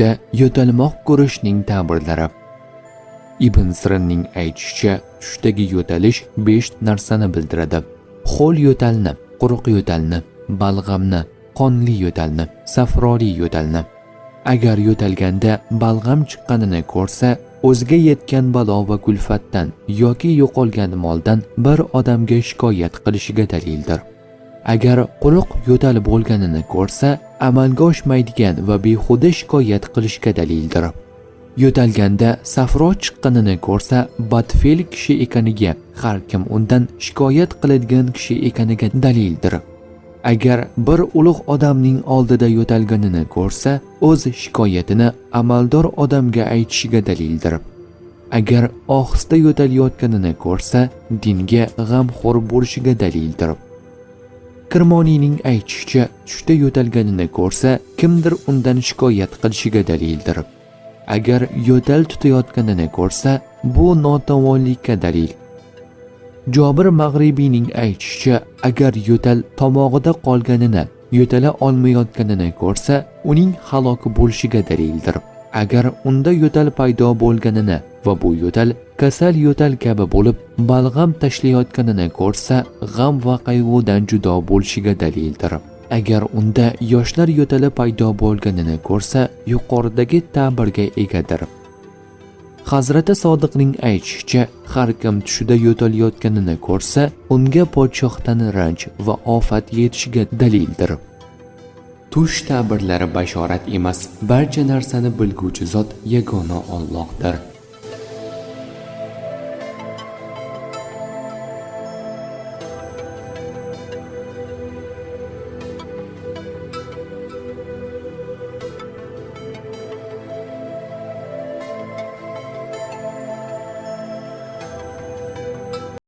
tushda yo'talmoq ko'rishning ta'birlari. Ibn Sirinning aytishicha, tushdagi yo'talish 5 narsani bildiradi. Ho'l yo'talni, quruq yo'talni, balg'amni, qonli yo'talni, safroli yo'talni. Agar yo'talganda balg'am chiqqanini ko'rsa, o'ziga yetgan balo va kulfatdan yoki yo'qolgan moldan bir odamga shikoyat qilishiga dalildir. Agar quruq yo'tal bo'lganini ko'rsa, amalga oshmaydigan va behuda shikoyat qilishga dalildir. Yo'talganda safro chiqqanini ko'rsa, badfe'l kishi ekaniga, har kim undan shikoyat qiladigan kishi ekaniga dalildir. Agar bir ulug' odamning oldida yo'talganini ko'rsa, o'z shikoyatini amaldor odamga aytishiga dalildir. Agar ohista yo'talayotganini ko'rsa, dinga g'amxo'r bo'lishiga dalildir. Kirmoniyning aytishicha, tushda yo'talganini ko'rsa, kimdir undan shikoyat qilishiga dalildir. Agar yo'tal tutayotganini ko'rsa, bu notavonlikka dalil. Jobir Mag'ribiyning aytishicha, agar yo'tal tomog'ida qolganini, yo'tala olmayotganini ko'rsa, uning halok bo'lishiga dalildir. Agar unda yo'tal paydo bo'lganini va bu yo'tal kasal yo'tal kabi bo'lib, balg'am tashlayotganini ko'rsa, g'am va qayg'udan judo bo'lishiga dalildir. Agar unda yoshlar yo'tali paydo bo'lganini ko'rsa, yuqoridagi ta'birga egadir. Hazrati Sodiqning aytishicha, har kim tushida yo'talayotganini ko'rsa, unga podshohdan ranj va ofat yetishiga dalildir. Tush ta'birlari bashorat emas, barcha narsani bilguvchi zot yagona Allohdir.